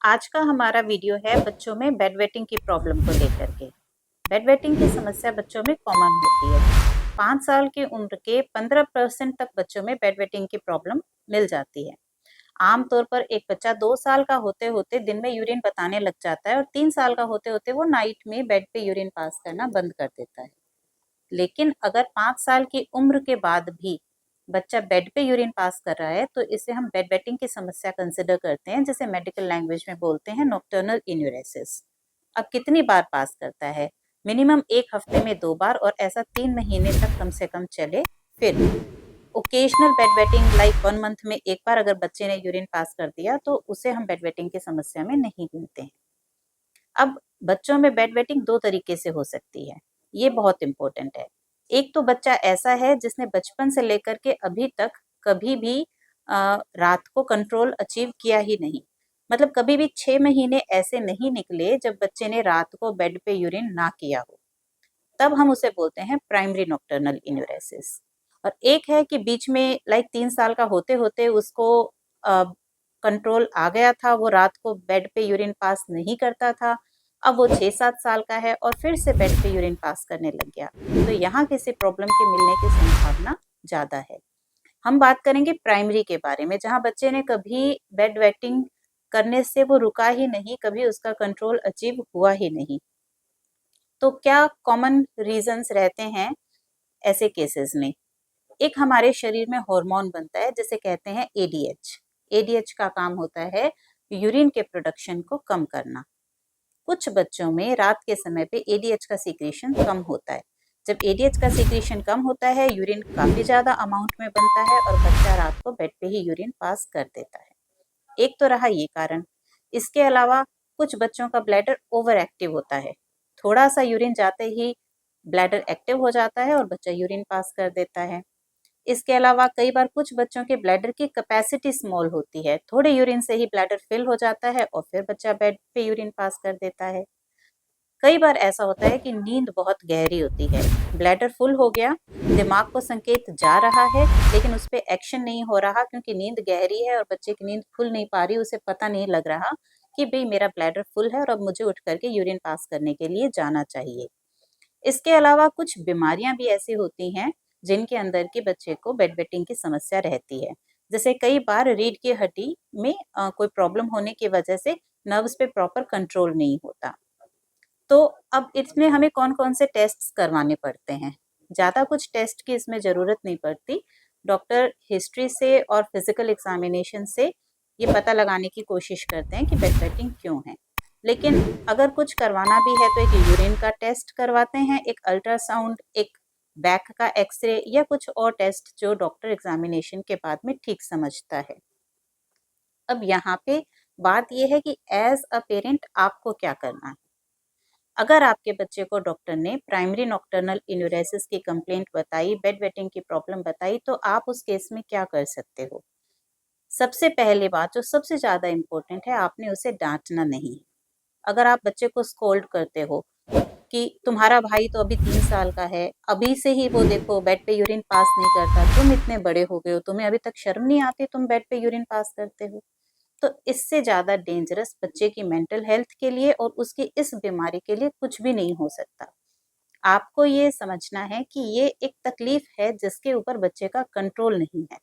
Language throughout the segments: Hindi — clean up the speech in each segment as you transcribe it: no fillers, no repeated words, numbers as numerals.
आज का हमारा वीडियो है बच्चों में बेड वेटिंग की प्रॉब्लम को लेकर के। बेड वेटिंग की समस्या बच्चों में कॉमन होती है। 5 साल की उम्र के 15% तक बच्चों में बेड वेटिंग की प्रॉब्लम मिल जाती है। आमतौर पर एक बच्चा 2 साल का होते होते दिन में यूरिन बताने लग जाता है और 3 साल का होते होते वो नाइट में बेड पे यूरिन पास करना बंद कर देता है। लेकिन अगर 5 साल की उम्र के बाद भी बच्चा बेड पे यूरिन पास कर रहा है तो इसे हम बेड वेटिंग की समस्या कंसिडर करते हैं, जिसे मेडिकल लैंग्वेज में बोलते हैं नॉक्टर्नल इन्यूरेसिस। अब कितनी बार पास करता है? मिनिमम 1 हफ्ते में 2 बार और ऐसा 3 महीने तक कम से कम चले। फिर occasional bed wetting like 1 month में एक बार अगर बच्चे ने यूरिन पास कर दिया तो उसे हम बेड वेटिंग की समस्या में नहीं गिनते हैं। अब बच्चों में बेड वेटिंग 2 तरीके से हो सकती है, ये बहुत इंपॉर्टेंट है। एक तो बच्चा ऐसा है जिसने बचपन से लेकर के अभी तक कभी भी रात को कंट्रोल अचीव किया ही नहीं। मतलब कभी भी 6 महीने ऐसे नहीं निकले जब बच्चे ने रात को बेड पे यूरिन ना किया हो। तब हम उसे बोलते हैं प्राइमरी नॉक्टर्नल इन्यूरेसिस। और एक है कि बीच में लाइक 3 साल का होते-होते उसको कंट्रोल आ गया था, वो रात को बेड पे यूरिन पास नहीं करता था। अब वो 6-7 साल का है और फिर से बेड पे यूरिन पास करने लग गया। तो यहाँ किसी प्रॉब्लम के मिलने की संभावना ज़्यादा है। हम बात करेंगे प्राइमरी के बारे में, जहाँ बच्चे ने कभी बेड वेटिंग करने से वो रुका ही नहीं, कभी उसका कंट्रोल अचीव हुआ ही नहीं। तो क्या कॉमन रीजंस रहते हैं ऐसे केसेस में? एक हमारे शरीर में हार्मोन बनता है जिसे कहते हैं एडीएच। एडीएच का काम होता है यूरिन के प्रोडक्शन को कम करना। कुछ बच्चों में रात के समय पे एडीएच का सीक्रेशन कम होता है। जब एडीएच का सीक्रेशन कम होता है, यूरिन काफी ज्यादा अमाउंट में बनता है और बच्चा रात को बेड पे ही यूरिन पास कर देता है। एक तो रहा ये कारण। इसके अलावा कुछ बच्चों का ब्लैडर ओवर एक्टिव होता है। थोड़ा सा यूरिन जाते ही ब्लैडर एक्टिव हो जाता है और बच्चा यूरिन पास कर देता है। इसके अलावा कई बार कुछ बच्चों के ब्लैडर की कैपेसिटी स्मॉल होती है, थोड़े यूरिन से ही ब्लैडर फिल हो जाता है और फिर बच्चा बेड पे यूरिन पास कर देता है। कई बार ऐसा होता है कि नींद बहुत गहरी होती है, ब्लैडर फुल हो गया, दिमाग को संकेत जा रहा है लेकिन उस पर एक्शन नहीं हो रहा क्योंकि नींद गहरी है और बच्चे की नींद खुल नहीं पा रही, उसे पता नहीं लग रहा कि भाई मेरा ब्लैडर फुल है और अब मुझे उठ करके यूरिन पास करने के लिए जाना चाहिए। इसके अलावा कुछ बीमारियां भी ऐसी होती हैं जिनके अंदर के बच्चे को बेड वेटिंग की समस्या रहती है। जैसे कई बार रीढ़ की हड्डी में कोई प्रॉब्लम होने की वजह से नर्व्स पे प्रॉपर कंट्रोल नहीं होता। तो अब इसमें हमें कौन-कौन से टेस्ट्स करवाने पड़ते हैं? ज़्यादा कुछ टेस्ट की इसमें ज़रूरत नहीं पड़ती। डॉक्टर हिस्ट्री से और फिज़िकल एग्ज़ामिनेशन से ये पता लगाने की कोशिश करते हैं कि बेड वेटिंग क्यों है। लेकिन अगर कुछ करवाना भी है तो एक यूरिन का टेस्ट करवाते हैं, एक अल्ट्रासाउंड, एक बैक का एक्स-रे या कुछ और टेस्ट जो डॉक्टर एग्ज़ामिनेशन के बाद में ठीक समझता है। अब यहाँ पे बात ये है कि एज़ अ पेरेंट आपको क्या करना है? अगर आपके बच्चे को डॉक्टर ने प्राइमरी नॉक्टर्नल इन्यूरेसिस की कंप्लेंट बताई, बेड वेटिंग की प्रॉब्लम बताई, तो आप उस केस में क्या कर सकते हो? सबसे पहली बात जो सबसे ज़्यादा इम्पोर्टेंट है, आपने उसे डाँटना नहीं। अगर आप बच्चे को स्कोल्ड करते हो कि तुम्हारा भाई तो अभी 3 साल का है, अभी से ही वो देखो बेड पे यूरिन पास नहीं करता, तुम इतने बड़े हो गए हो, तुम्हें अभी तक शर्म नहीं आती, तुम बेड पे यूरिन पास करते हो। तो इससे ज़्यादा डेंजरस बच्चे की मेंटल हेल्थ के लिए और उसकी इस बीमारी के लिए कुछ भी नहीं हो सकता। आपको ये समझना है कि ये एक तकलीफ है जिसके ऊपर बच्चे का कंट्रोल नहीं है।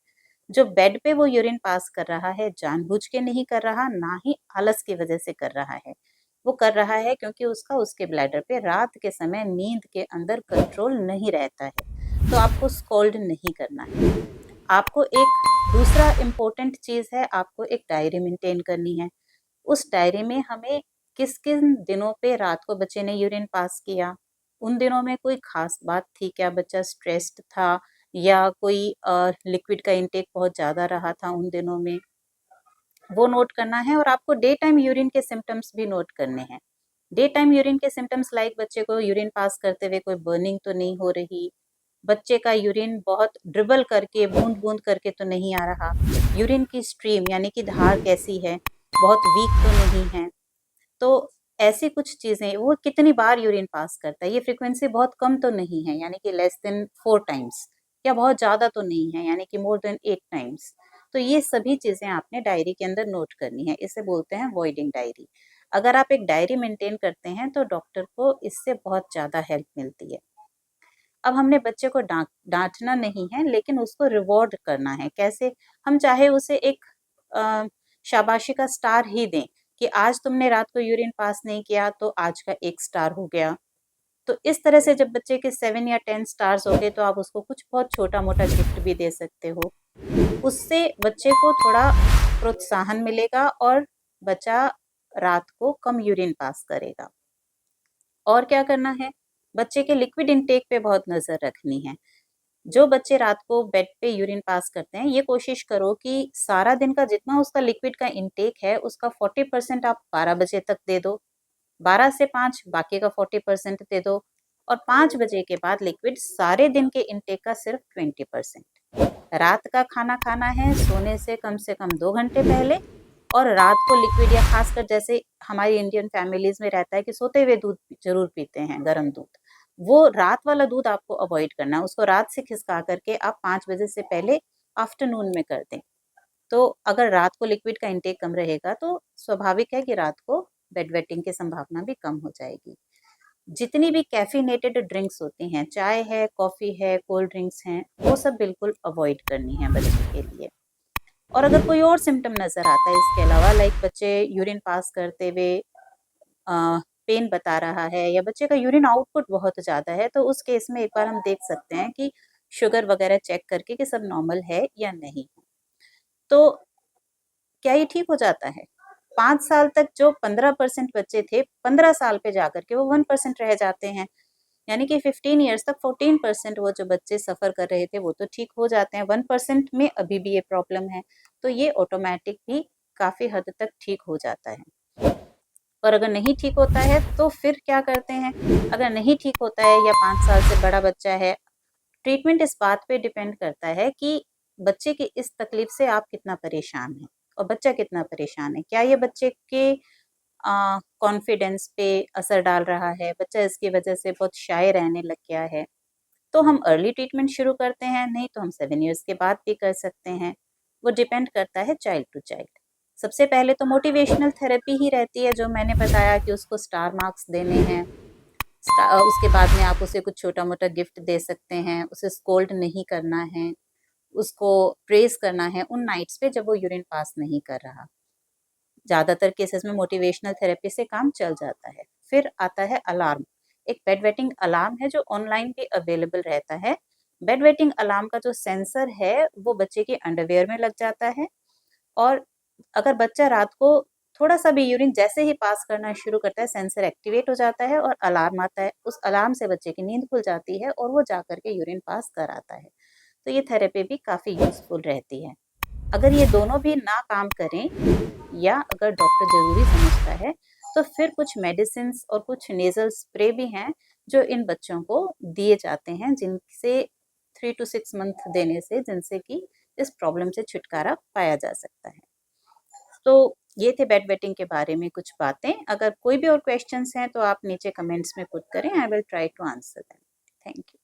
जो बेड पे वो यूरिन पास कर रहा है जानबूझ के नहीं कर रहा, ना ही आलस की वजह से कर रहा है। वो कर रहा है क्योंकि उसका उसके ब्लैडर पे रात के समय नींद के अंदर कंट्रोल नहीं रहता है। तो आपको स्कोल्ड नहीं करना है। आपको एक दूसरा इम्पोर्टेंट चीज़ है, आपको एक डायरी मेंटेन करनी है। उस डायरी में हमें किन-किन दिनों पे रात को बच्चे ने यूरिन पास किया, उन दिनों में कोई ख़ास बात थी क्या, बच्चा स्ट्रेस्ड था या कोई लिक्विड का इंटेक बहुत ज़्यादा रहा था उन दिनों में, वो नोट करना है और आपको डे टाइम यूरिन के सिम्पटम्स भी नोट करने हैं। डे टाइम यूरिन के सिम्पटम्स लाइक बच्चे को यूरिन पास करते हुए कोई बर्निंग तो नहीं हो रही, बच्चे का यूरिन बहुत ड्रिबल करके, बूँद-बूँद करके तो नहीं आ रहा, यूरिन की स्ट्रीम यानी कि धार कैसी है, बहुत वीक तो नहीं है। तो ऐसी कुछ चीज़ें, वो कितनी बार यूरिन पास करता है, ये फ्रीक्वेंसी बहुत कम तो नहीं है यानी कि लेस देन 4 टाइम्स या बहुत ज़्यादा तो नहीं है यानी कि मोर देन 8 टाइम्स। तो ये सभी चीज़ें आपने डायरी के अंदर नोट करनी है। इसे बोलते हैं वॉइडिंग डायरी। अगर आप एक डायरी मेंटेन करते हैं तो डॉक्टर को इससे बहुत ज़्यादा हेल्प मिलती है। अब हमने बच्चे को डांटना नहीं है, लेकिन उसको रिवॉर्ड करना है। कैसे? हम चाहे उसे एक शाबाशी का स्टार ही दें कि आज तुमने रात को यूरिन पास नहीं किया तो आज का 1 स्टार हो गया। तो इस तरह से जब बच्चे के 7 या 10 स्टार्स हो गए तो आप उसको कुछ बहुत छोटा-मोटा गिफ्ट भी दे सकते हो। उससे बच्चे को थोड़ा प्रोत्साहन मिलेगा और बच्चा रात को कम यूरिन पास करेगा। और क्या करना है? बच्चे के लिक्विड इंटेक पे बहुत नज़र रखनी है। जो बच्चे रात को बेड पे यूरिन पास करते हैं, ये कोशिश करो कि सारा दिन का जितना उसका लिक्विड का इंटेक है, उसका 40% आप 12 बजे तक दे दो। 12 से 5 बाकी का 40% दे दो और 5 बजे के बाद लिक्विड सारे दिन के इंटेक का सिर्फ 20%। रात का खाना खाना है सोने से कम 2 घंटे पहले और रात को लिक्विड या खासकर जैसे हमारी इंडियन फैमिलीज में रहता है कि सोते हुए दूध ज़रूर पीते हैं, गरम दूध। वो रात वाला दूध आपको अवॉइड करना है, उसको रात से खिसका करके आप 5 बजे से पहले आफ्टरनून में कर दें। तो अगर रात को लिक्विड का इंटेक कम रहेगा तो स्वाभाविक है कि रात को बेड वेटिंग की संभावना भी कम हो जाएगी। जितनी भी कैफीनेटेड ड्रिंक्स होती हैं, चाय है, कॉफ़ी है, कोल्ड ड्रिंक्स हैं, वो सब बिल्कुल अवॉइड करनी है बच्चे के लिए। और अगर कोई और सिम्पटम नज़र आता है इसके अलावा, लाइक बच्चे यूरिन पास करते हुए पेन बता रहा है या बच्चे का यूरिन आउटपुट बहुत ज़्यादा है, तो उस केस में एक बार हम देख सकते हैं कि शुगर वगैरह चेक करके कि सब नॉर्मल है या नहीं। तो क्या ये ठीक हो जाता है? 5 साल तक जो 15% बच्चे थे, 15 साल पे जाकर के वो 1% रह जाते हैं। यानी कि 15 इयर्स तक 14% वो जो बच्चे सफ़र कर रहे थे वो तो ठीक हो जाते हैं, 1% में अभी भी ये प्रॉब्लम है। तो ये ऑटोमैटिक भी काफ़ी हद तक ठीक हो जाता है। और अगर नहीं ठीक होता है तो फिर क्या करते हैं? अगर नहीं ठीक होता है या 5 साल से बड़ा बच्चा है, ट्रीटमेंट इस बात पे डिपेंड करता है कि बच्चे की इस तकलीफ से आप कितना परेशान हैं और बच्चा कितना परेशान है। क्या ये बच्चे के कॉन्फिडेंस पे असर डाल रहा है? बच्चा इसकी वजह से बहुत शाय रहने लग गया है? तो हम अर्ली ट्रीटमेंट शुरू करते हैं, नहीं तो हम 7 इयर्स के बाद भी कर सकते हैं। वो डिपेंड करता है चाइल्ड टू चाइल्ड। सबसे पहले तो मोटिवेशनल थेरेपी ही रहती है, जो मैंने बताया कि उसको स्टार मार्क्स देने हैं। उसके बाद में आप उसे कुछ छोटा-मोटा गिफ्ट दे सकते हैं, उसे स्कोल्ड नहीं करना है, उसको प्रेज़ करना है उन नाइट्स पे जब वो यूरिन पास नहीं कर रहा। ज़्यादातर केसेस में मोटिवेशनल थेरेपी से काम चल जाता है। फिर आता है अलार्म। एक बेड वेटिंग अलार्म है जो ऑनलाइन भी अवेलेबल रहता है। बेड वेटिंग अलार्म का जो सेंसर है वो बच्चे के अंडरवियर में लग जाता है और अगर बच्चा रात को थोड़ा-सा भी यूरिन जैसे ही पास करना शुरू करता है, सेंसर एक्टिवेट हो जाता है और अलार्म आता है। उस अलार्म से बच्चे की नींद खुल जाती है और वो जाकर के यूरिन पास कर आता है। तो ये थेरेपी भी काफ़ी यूज़फुल रहती है। अगर ये दोनों भी ना काम करें या अगर डॉक्टर ज़रूरी समझता है, तो फिर कुछ मेडिसिन्स और कुछ नेज़ल स्प्रे भी हैं, जो इन बच्चों को दिए जाते हैं, जिनसे 3 टू 6 मंथ देने से जिनसे कि इस प्रॉब्लम से छुटकारा पाया जा सकता है। तो ये थे बेड वेटिंग के बारे में कुछ बातें। अगर कोई भी और क्वेश्चन्स हैं, तो आप नीचे कमेंट्स में पुट करें, I will try to answer them. Thank you.